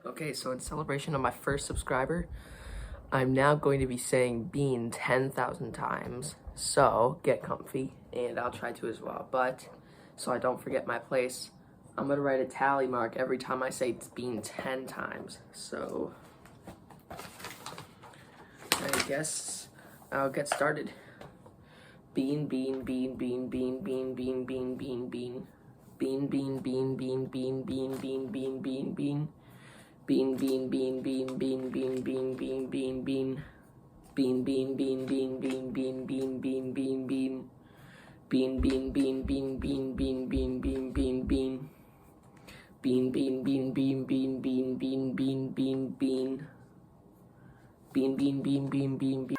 Okay, so in celebration of my first subscriber, I'm now going to be saying bean 10,000 times. So get comfy, and I'll try to as well. But so I don't forget my place, I'm gonna write a tally mark every time I say bean 10 times. So I guess I'll get started. Bean, bean, bean, bean, bean, bean, bean, bean, bean, bean. Bean, bean, bean, bean, bean, bean, bean, bean, bean, bean. Bean, bean, bean, bean, bean, bean, bean, bean, bean, bean. Bean, bean, bean, bean, bean, bean, bean, bean, bean, bean. Bean, bean, bean, bean, bean, bean, bean, bean, bean, bean. Bean, bean, bean, bean, bean, bean, bean, bean, bean, bean. Bean, bean, bean, bean, bean, bean.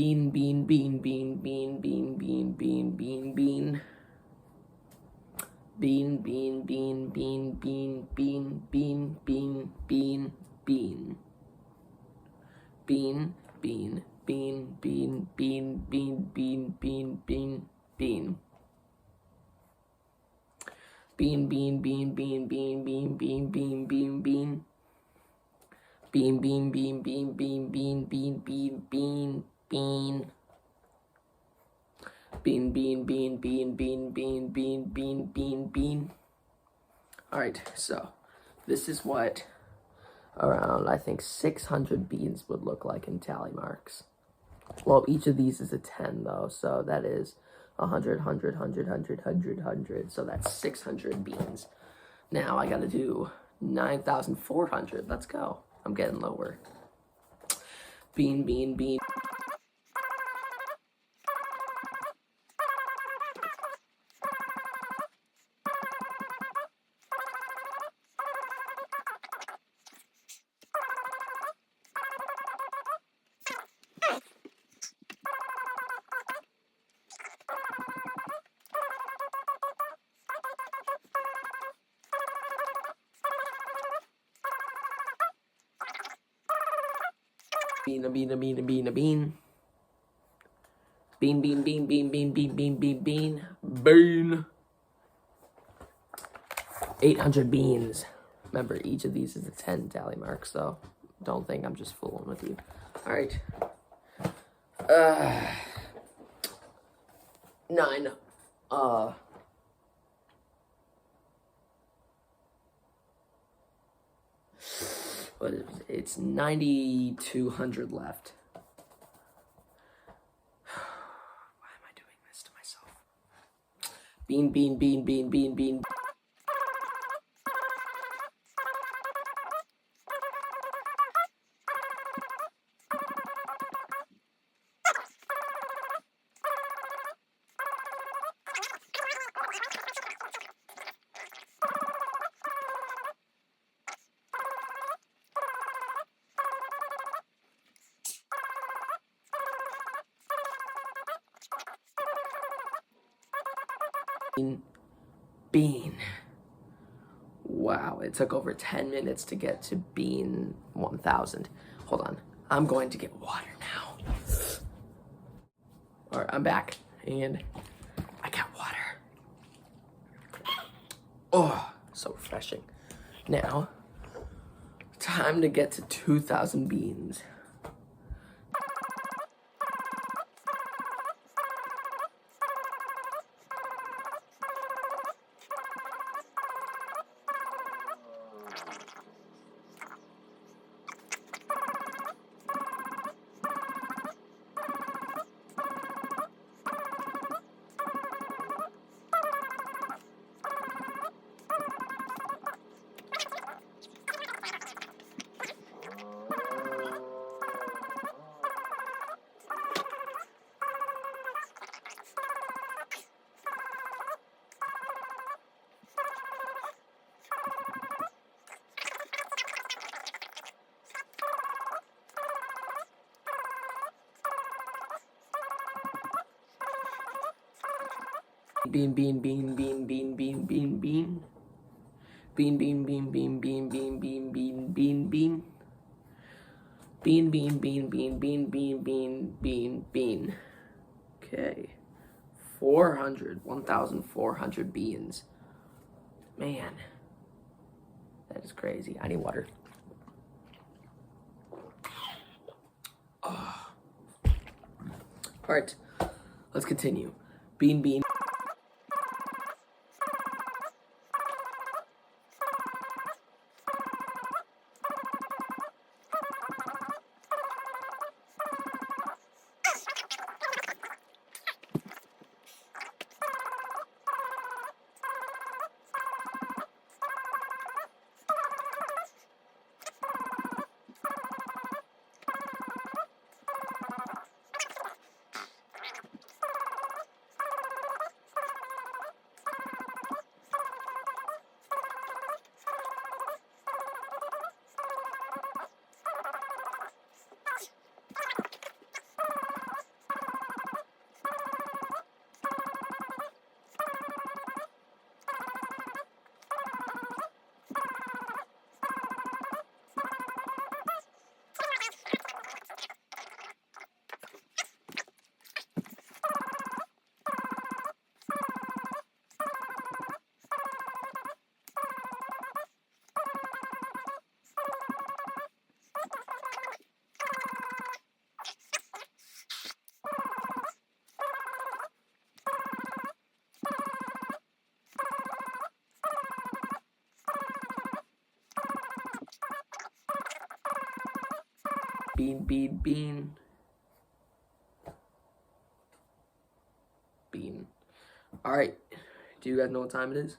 Bean, bean, bean, bean, bean, bean, bean, bean, bean, bean. Bean, bean, bean, bean, bean, bean, bean, bean, bean, bean. Bean, bean, bean, bean, bean, bean, bean, bean, bean, bean. Bean, bean, bean, bean, bean, bean, bean, bean, bean, bean. Bean, bean, bean, bean, bean, bean, bean, bean, bean, bean. Bean, bean, bean, bean, bean, bean, bean, bean, bean, bean. All right, so this is what around, I think, 600 beans would look like in tally marks. Well, each of these is a 10, though, so that is 100, 100, 100, 100, 100, 100. So that's 600 beans. Now I got to do 9,400. Let's go. I'm getting lower. Bean, bean, bean. Bean, a bean, a bean, a bean, a bean. Bean, bean, bean, bean, bean, bean, bean, bean, bean. Bean. 800 beans. Remember, each of these is a 10 tally mark, so don't think I'm just fooling with you. All right. 9. What is it? It's 9,200 left. Why am I doing this to myself? Bean, bean, bean, bean, bean, bean. Bean. Wow, it took over 10 minutes to get to bean 1,000. Hold on, I'm going to get water now. All right, I'm back, and I got water. Oh, so refreshing. Now, time to get to 2,000 beans. Bean, bean, bean, bean, bean, bean, bean, bean. Bean, bean, bean, bean, bean, bean, bean, bean, bean, bean. Bean, bean, bean, bean, bean, bean, bean, bean, bean. Okay. 1,400 beans. Man. That is crazy. I need water. Oh. Alright. Let's continue. Bean, bean. Bean, bean, bean. Bean. Alright. Do you guys know what time it is?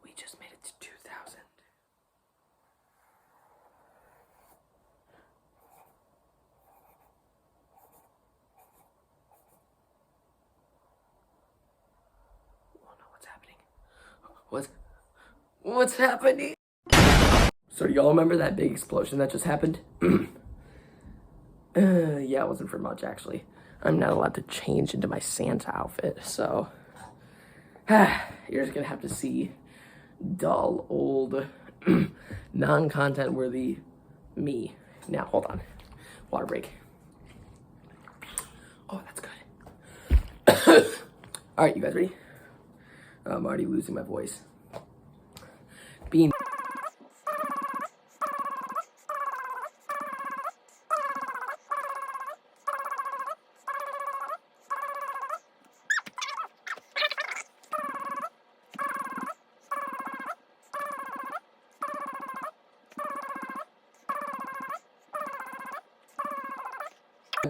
We just made it to 2,000. Oh no, what's happening? What's happening? So do y'all remember that big explosion that just happened? Yeah, it wasn't for much, actually. I'm not allowed to change into my Santa outfit, so... you're just gonna have to see dull, old, non-content worthy me. Now, hold on. Water break. Oh, that's good. Alright, you guys ready? I'm already losing my voice. Bean.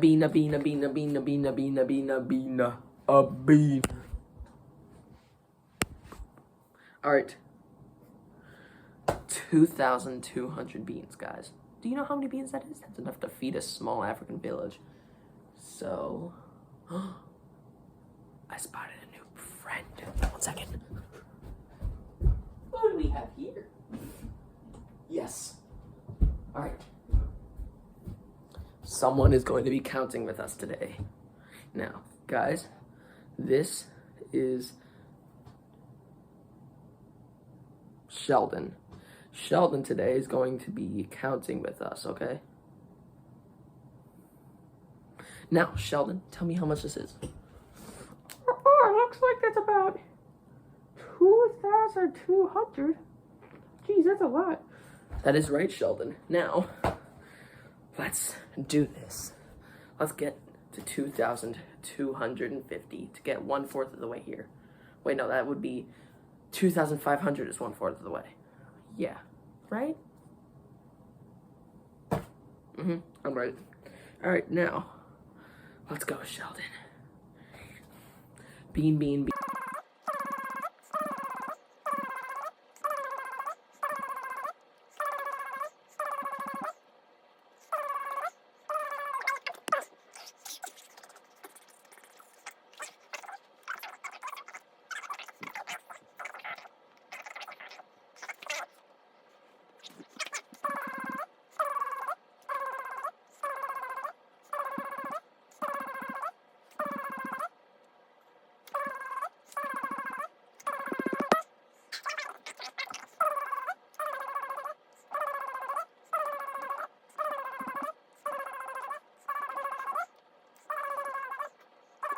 Bean. Alright. 2,200 beans, guys. Do you know how many beans that is? That's enough to feed a small African village. So... I spotted a new friend. 1 second. What do we have here? Yes. Alright. Someone is going to be counting with us today. Now, guys, this is Sheldon. Sheldon today is going to be counting with us, okay? Now, Sheldon, tell me how much this is. Oh, it looks like it's about 2,200. Geez, that's a lot. That is right, Sheldon. Now, let's do this. Let's get to 2,250 to get 1/4 of the way here. Wait, no, that would be 2,500 is 1/4 of the way. Yeah, right? I'm right. All right, now, let's go, Sheldon. Bean, bean, bean.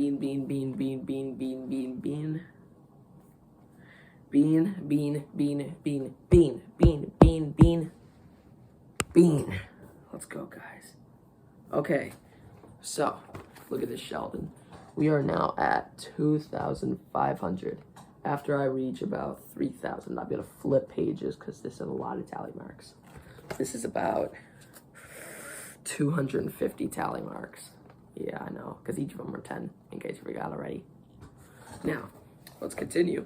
Bean, bean, bean, bean, bean, bean, bean, bean. Bean, bean, bean, bean, bean, bean, bean, bean, bean. Let's go, guys. Okay, so look at this, Sheldon. We are now at 2,500. After I reach about 3,000, I'm gonna flip pages because this is a lot of tally marks. This is about 250 tally marks. Yeah, I know, because each of them are 10, in case you forgot already. Now, let's continue.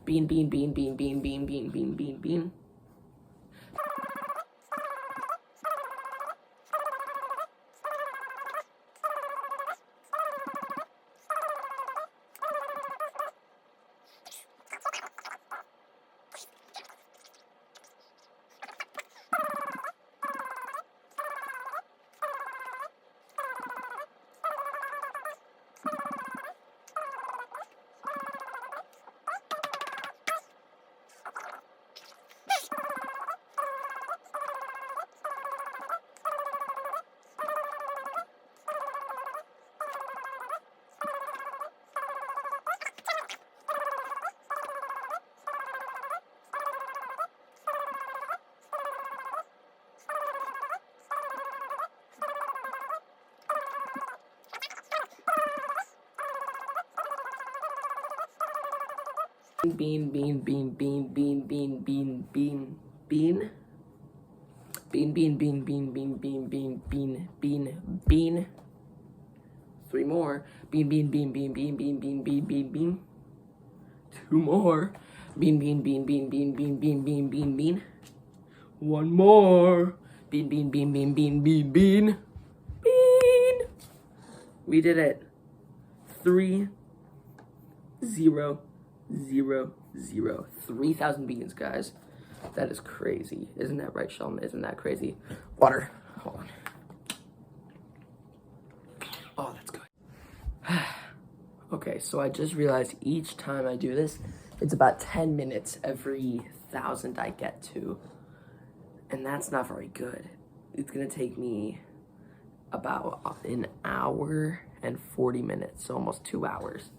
Bean, bean, bean, bean, bean, bean, bean, bean, bean, bean. Bean, bean, bean, bean, bean, bean, bean, bean, bean. Bean, bean, bean, bean, bean, bean, bean, bean, bean, bean. 3 more. Bean, bean, bean, bean, bean, bean, bean, bean, bean, bean. 2 more. Bean, bean, bean, bean, bean, bean, bean, bean, bean, bean. 1 more. Bean, bean, bean, bean, bean, bean, bean. Bean. We did it. 3, 0, 0, 0. 3,000 beans, guys. That is crazy. Isn't that right, Sheldon? Isn't that crazy? Water. Hold on. Oh, that's good. Okay, so I just realized each time I do this, it's about 10 minutes every 1,000 I get to. And that's not very good. It's gonna take me about an hour and 40 minutes, so almost 2 hours.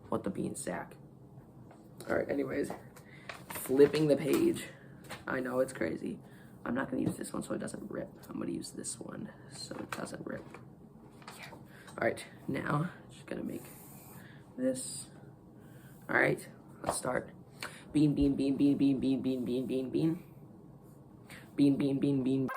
What the bean sack. All right, anyways, flipping the page. I know it's crazy. I'm not gonna use this one so it doesn't rip. I'm gonna use this one so it doesn't rip. Yeah. All right, now just gonna make this. All right, let's start. Bean, bean, bean, bean, bean, bean, bean, bean, bean, bean. Bean, bean, bean, bean.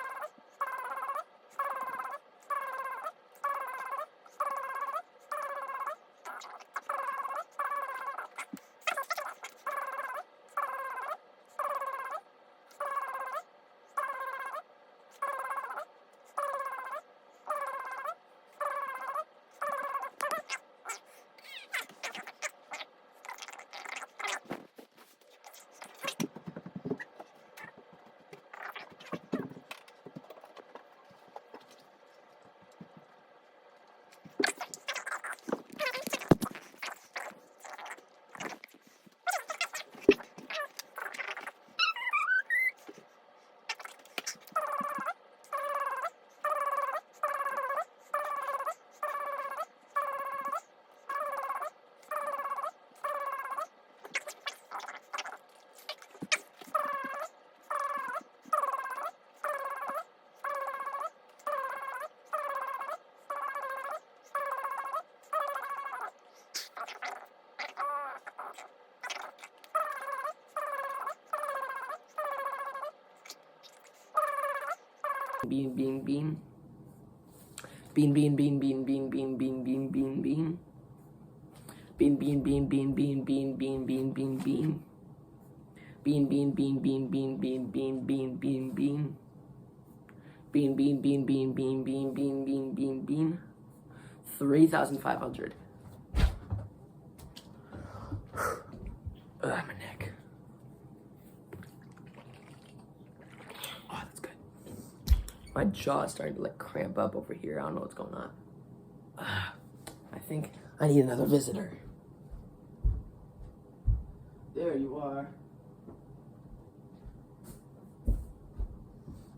Bean, bean, bean. Bean, bean, bean, bean, bean, bean, bean, bean, bean, bean. Bean, bean, bean, bean, bean, bean, bean, bean, bean, bean. Bean, bean, bean, bean, bean, bean, bean, bean, bean, bean. Bean, bean, bean, bean, bean, bean, bean, bean, bean, bean. 3,500. My neck. Oh, that's good. My jaw is starting to like cramp up over here. I don't know what's going on. I think I need another visitor. There you are.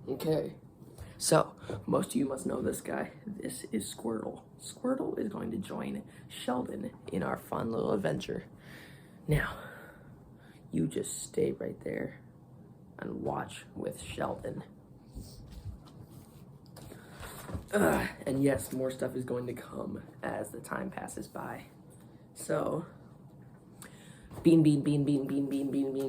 Okay. So, most of you must know this guy. This is Squirtle. Squirtle is going to join Sheldon in our fun little adventure. Now, you just stay right there and watch with Sheldon. And yes, more stuff is going to come as the time passes by. So, bean, bean, bean, bean, bean, bean, bean, bean.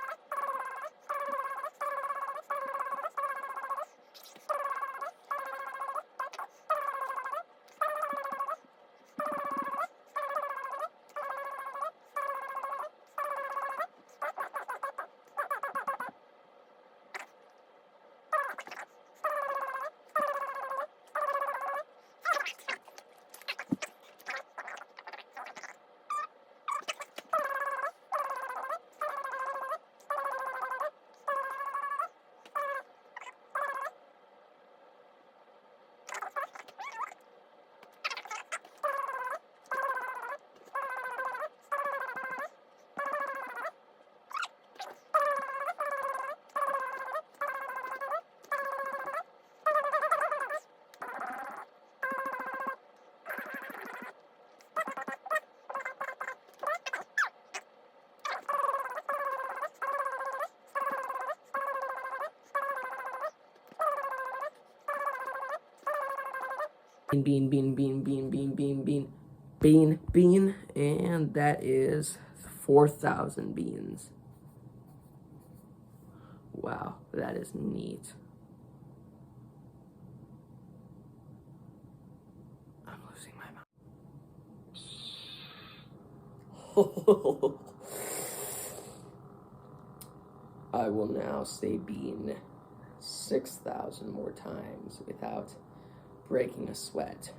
Bean, bean, bean, bean, bean, bean, bean, bean, bean, and that is 4,000 beans. Wow, that is neat. I'm losing my mind. I will now say bean 6,000 more times without breaking a sweat.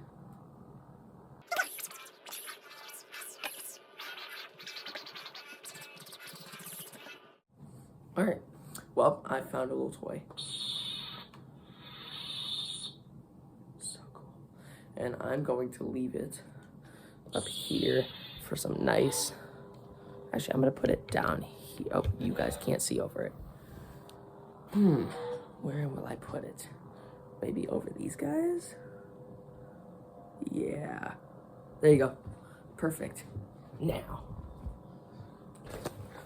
All right, well, I found a little toy. So cool. And I'm going to leave it up here for some nice, actually, I'm gonna put it down here. Oh, you guys can't see over it. Where will I put it? Maybe over these guys? Yeah. There you go. Perfect. Now,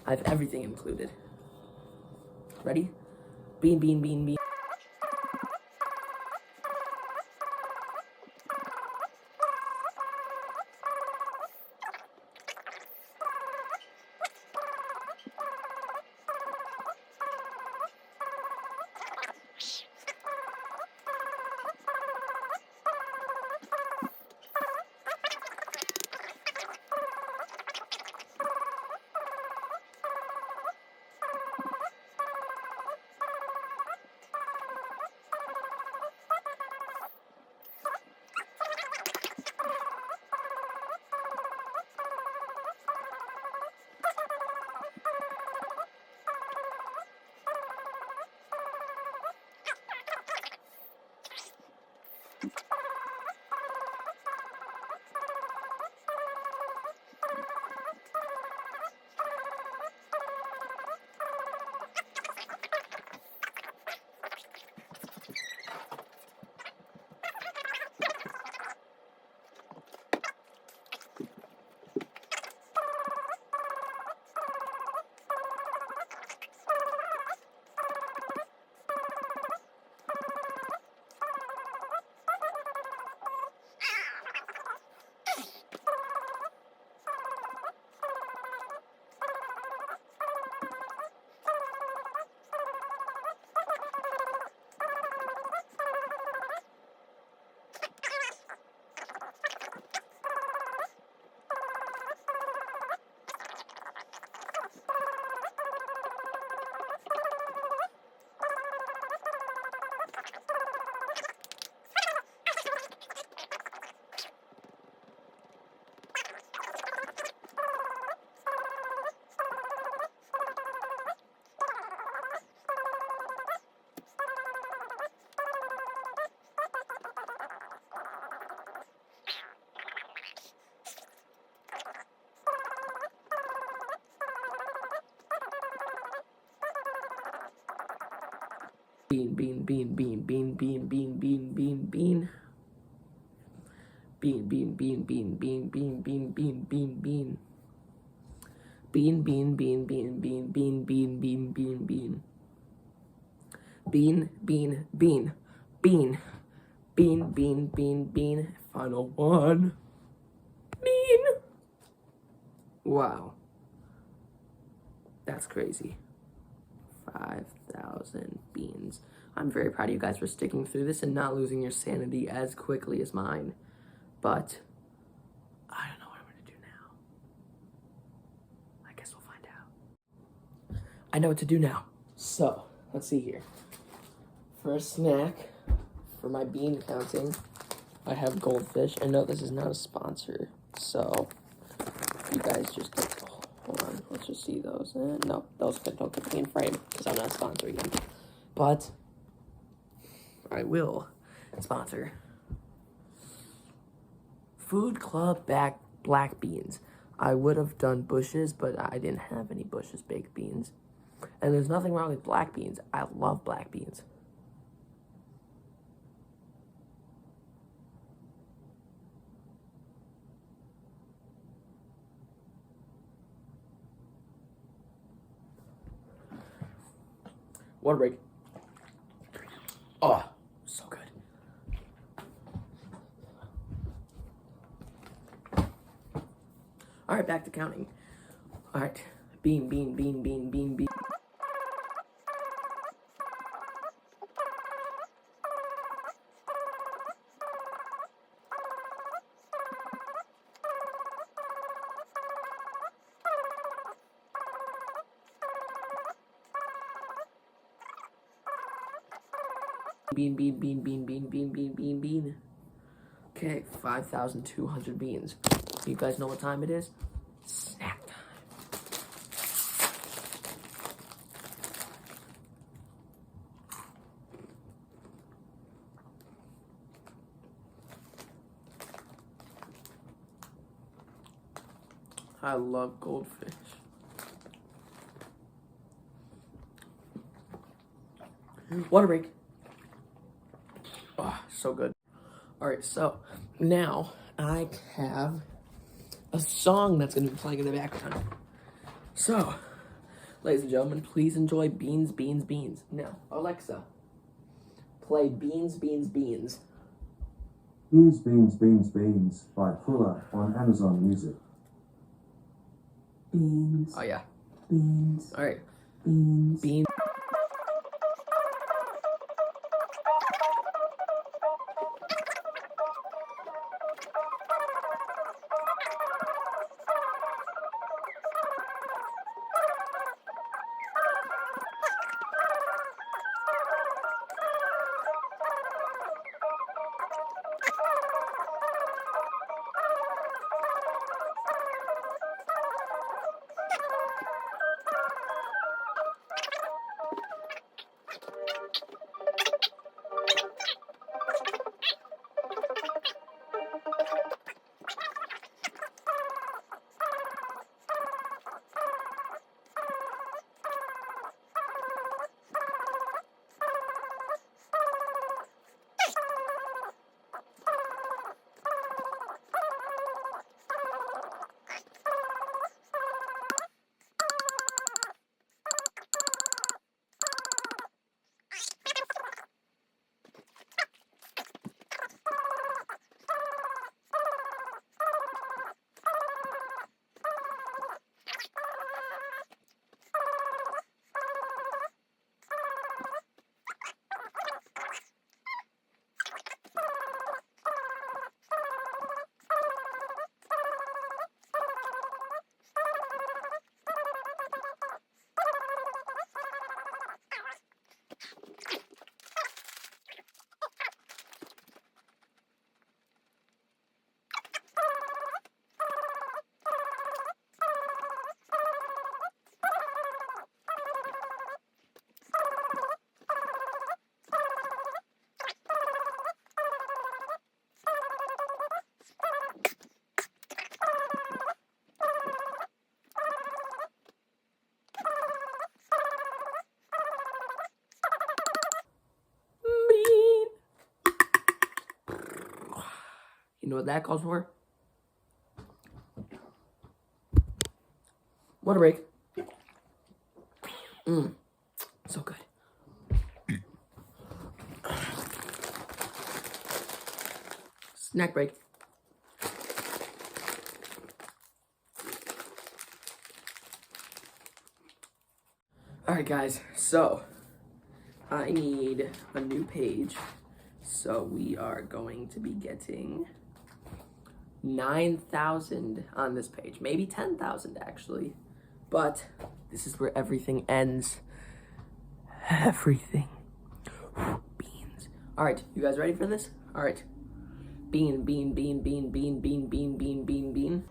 I have everything included. Ready? Bean, bean, bean, bean. Bean, bean, bean, bean, bean, bean, bean, bean, bean, bean. Bean, bean, bean, bean, bean, bean, bean, bean, bean, bean. Bean, bean, bean, bean, bean, bean, bean, bean, bean, bean. Bean, bean, bean, bean. Bean, bean, bean, bean. Final one. Bean. Wow. That's crazy. 5,000 beans. I'm very proud of you guys for sticking through this and not losing your sanity as quickly as mine. But I don't know what I'm going to do now. I guess we'll find out. I know what to do now. So, let's see here. For a snack, for my bean counting, I have Goldfish. I know this is not a sponsor, so you guys just get, hold on, let's just see those. No, those don't get me in frame because I'm not sponsoring them. But I will sponsor Food Club Black Beans. I would have done Bush's, but I didn't have any Bush's baked beans. And there's nothing wrong with black beans. I love black beans. Water break. Oh, so good. All right, back to counting. All right, bean, bean, bean, bean, bean, bean. Bean, bean, bean, bean, bean, bean, bean, bean, bean. Okay, 5,200 beans. You guys know what time it is? Snack time. I love Goldfish. Water break. Oh, so good. All right, so now I have a song that's going to be playing in the background. So, ladies and gentlemen, please enjoy Beans, Beans, Beans. Now, Alexa, play Beans, Beans, Beans. Beans, Beans, Beans, Beans by Fuller on Amazon Music. Beans. Oh, yeah. Beans. All right. Beans. Beans. You know what that calls for? Water break. So good. Snack break. Alright guys, so I need a new page. So we are going to be getting 9,000 on this page. Maybe 10,000 actually. But this is where everything ends. Everything. Beans. Alright, you guys ready for this? Alright. Bean, bean, bean, bean, bean, bean, bean, bean, bean, bean.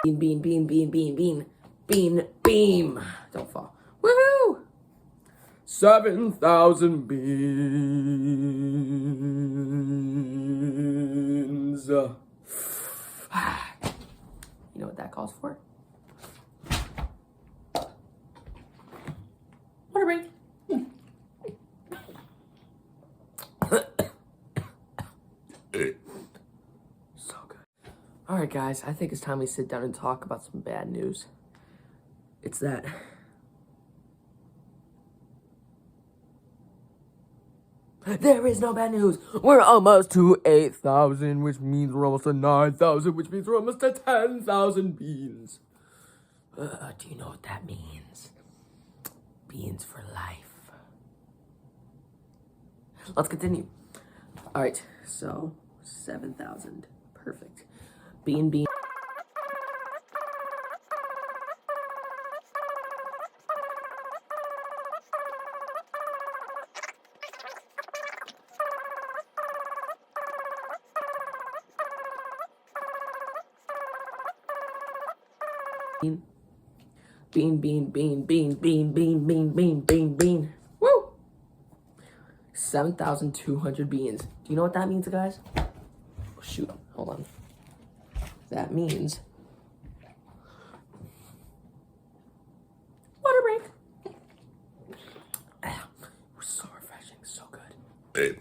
Bean, bean, bean, bean, bean, bean, bean, beam. Don't fall. Woohoo! 7,000 beans. You know what that calls for? Water break. So good. Alright guys, I think it's time we sit down and talk about some bad news. It's that there is no bad news. We're almost to 8,000, which means we're almost to 9,000, which means we're almost to 10,000 beans. Do you know what that means? Beans for life. Let's continue. Alright, so 7,000. Perfect. Bean, bean. Bean, bean, bean, bean, bean, bean, bean, bean, bean, bean. Woo! 7,200 beans. Do you know what that means, guys? Oh, shoot, hold on. That means water break. So refreshing, so good.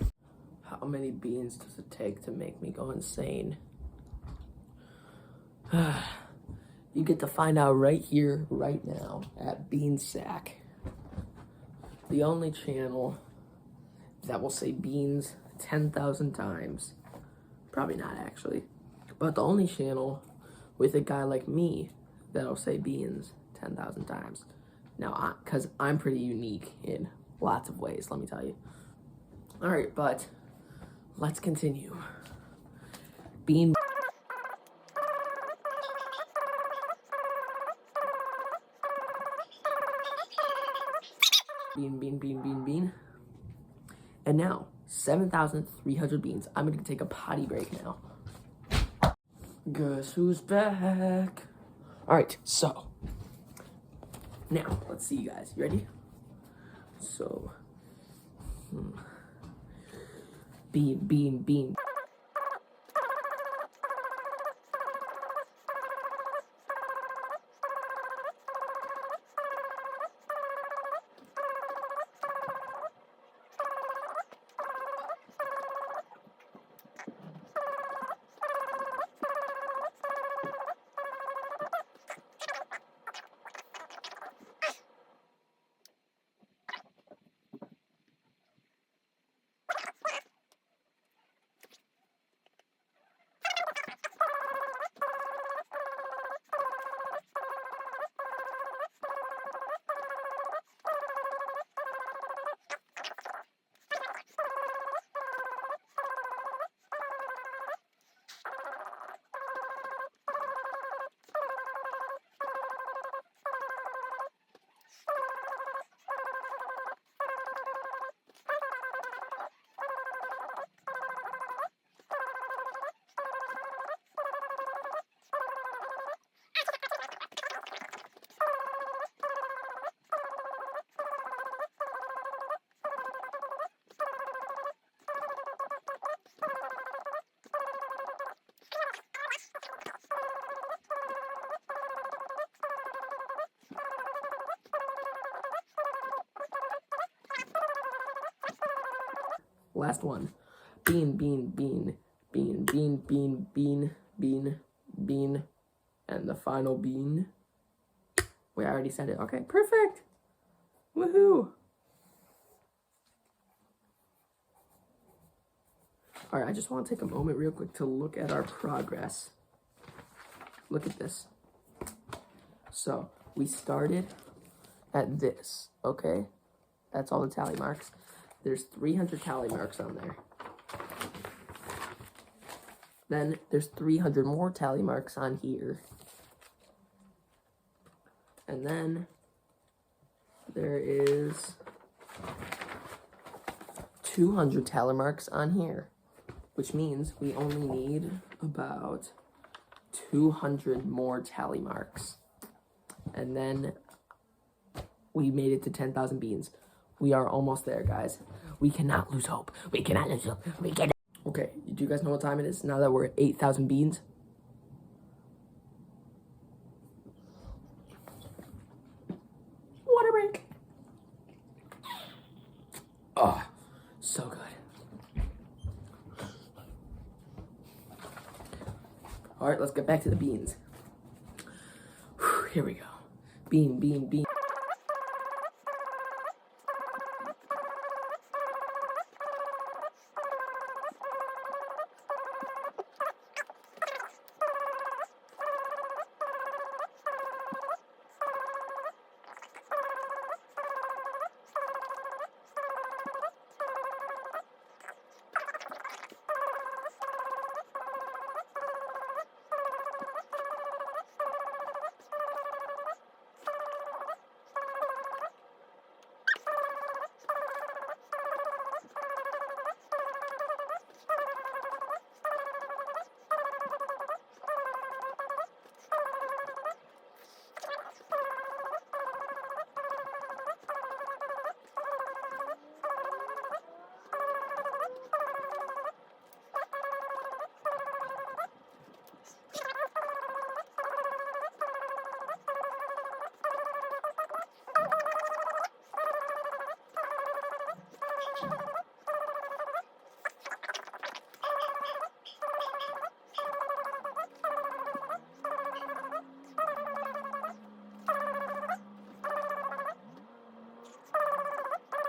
How many beans does it take to make me go insane? You get to find out right here, right now, at Bean Sack. The only channel that will say beans 10,000 times. Probably not, actually. But the only channel with a guy like me that'll say beans 10,000 times. Now, because I'm pretty unique in lots of ways, let me tell you. Alright, but let's continue. Bean. Bean. And now, 7,300 beans. I'm gonna take a potty break now. Guess who's back? Alright, so. Now, let's see you guys. You ready? So. Bean. Last one. Bean. And the final bean. Wait, I already said it. Okay, perfect. Woohoo. All right, I just want to take a moment real quick to look at our progress. Look at this. So, we started at this, okay? That's all the tally marks. There's 300 tally marks on there. Then there's 300 more tally marks on here. And then there is 200 tally marks on here, which means we only need about 200 more tally marks. And then we made it to 10,000 beans. We are almost there, guys. We cannot lose hope. We cannot lose hope. We cannot. Okay, do you guys know what time it is now that we're at 8,000 beans? Water break. Oh, so good. All right, let's get back to the beans. Whew, here we go. Bean.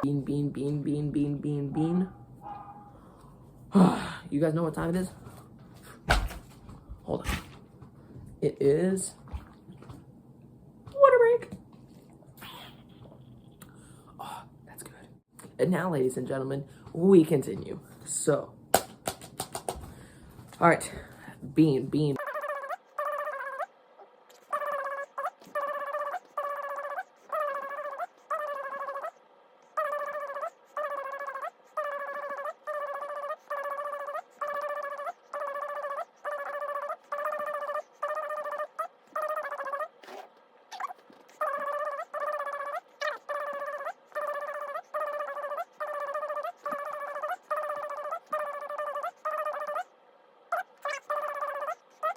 Bean, bean, bean, bean, bean, bean, bean. You guys know what time it is? Hold on. It is water break. Oh, that's good. And now, ladies and gentlemen, we continue. So, all right, bean, bean.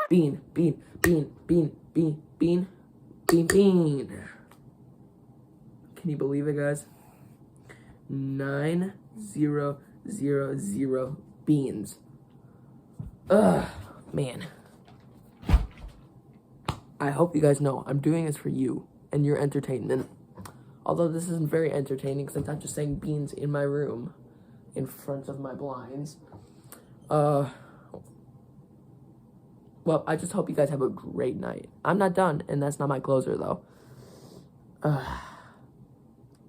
Bean, bean, bean, bean, bean, bean, bean, bean. Can you believe it, guys? 9000 beans. Ugh, man. I hope you guys know I'm doing this for you and your entertainment. Although this isn't very entertaining since I'm just saying beans in my room in front of my blinds. Well, I just hope you guys have a great night. I'm not done, and that's not my closer, though.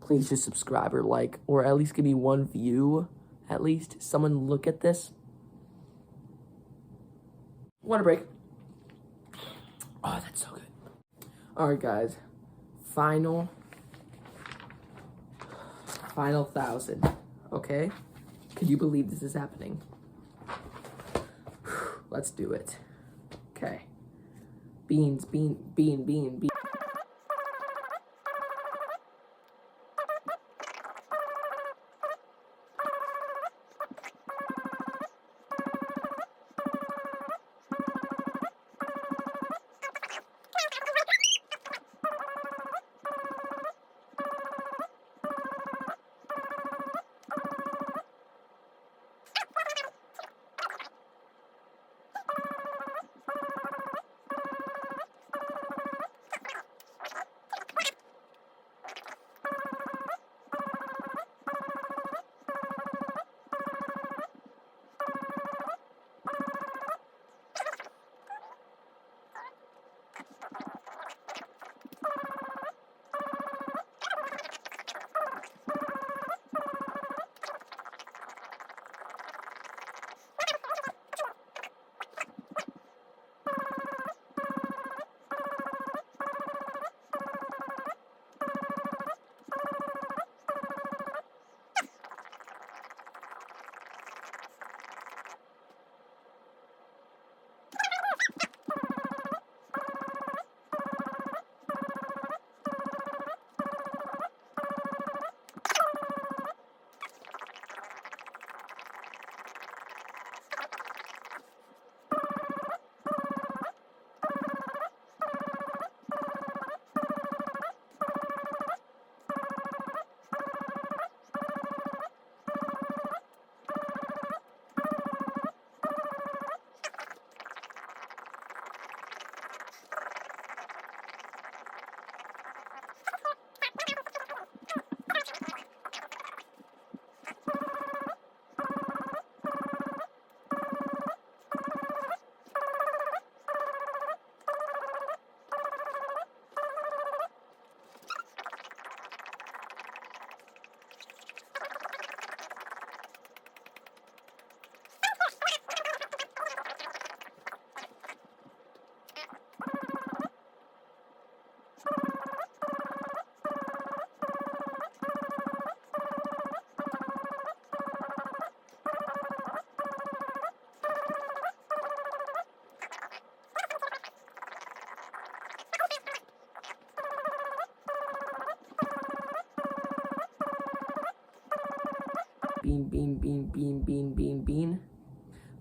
Please just subscribe or like, or at least give me one view, at least. Someone look at this. Water break. Oh, that's so good. All right, guys. Final 1,000, okay? Can you believe this is happening? Let's do it. Okay. Beans, bean, bean, bean, bean.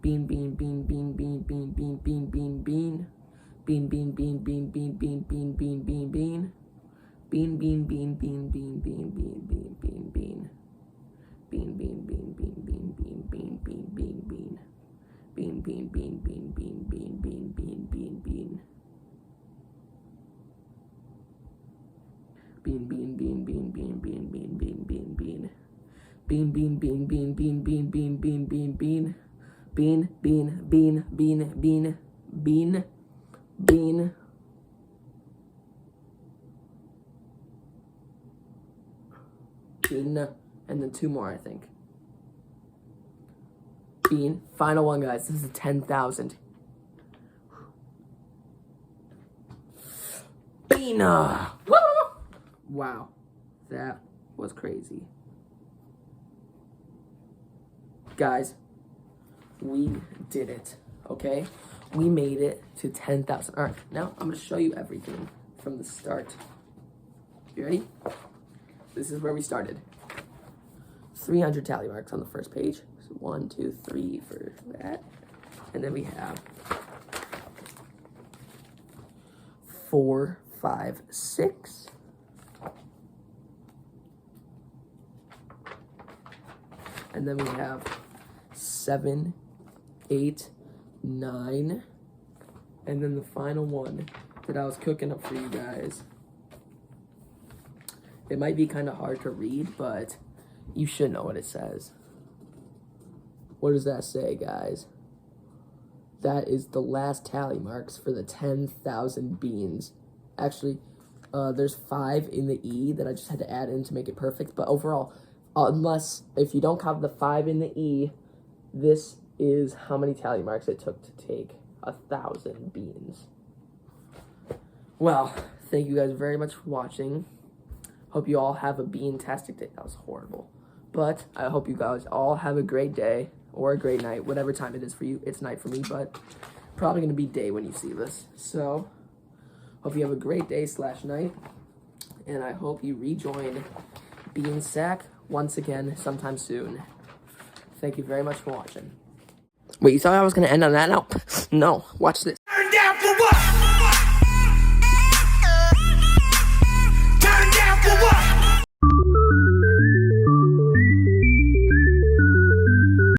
Bean, bean, bean, bean, bean, bean, bean. Bean, bean, bean, bean, bean, bean, bean, bean, bean, bean. Bean, bean, bean, bean, bean, bean, bean, bean, bean, bean. Bean, bean, bean, bean, bean, bean, bean, bean, bean, bean. Bean, bean, bean, bean, bean, bean, bean, bean, bean, bean. Bean, bean, bean, bean, bean, bean, bean, bean, bean, bean. Bean, bean, bean, bean, bean, bean, bean, bean, bean, bean. Bean, bean, bean, bean, bean, bean, bean, bean, bean, bean. Bean, bean, bean, bean, bean, bean, bean. Bean, and then 2 more, I think. Bean. Final one, guys. This is 10,000. Bean. Wow, that was crazy. Guys, we did it, okay? We made it to 10,000. All right, now I'm gonna show you everything from the start. You ready? This is where we started. 300 tally marks on the first page. So 1, 2, 3 for that. And then we have 4, 5, 6. And then we have 7, 8, 9. And then the final one that I was cooking up for you guys. It might be kind of hard to read, but you should know what it says. What does that say, guys? That is the last tally marks for the 10,000 beans. Actually, there's 5 in the E that I just had to add in to make it perfect. But overall, if you don't count the 5 in the E, this is how many tally marks it took to take 1,000 beans. Well, thank you guys very much for watching. Hope you all have a bean-tastic day. That was horrible. But I hope you guys all have a great day or a great night, whatever time it is for you. It's night for me, but probably going to be day when you see this. So, hope you have a great day / night. And I hope you rejoin Bean Sack once again sometime soon. Thank you very much for watching. Wait, you thought I was going to end on that? No. No. Watch this.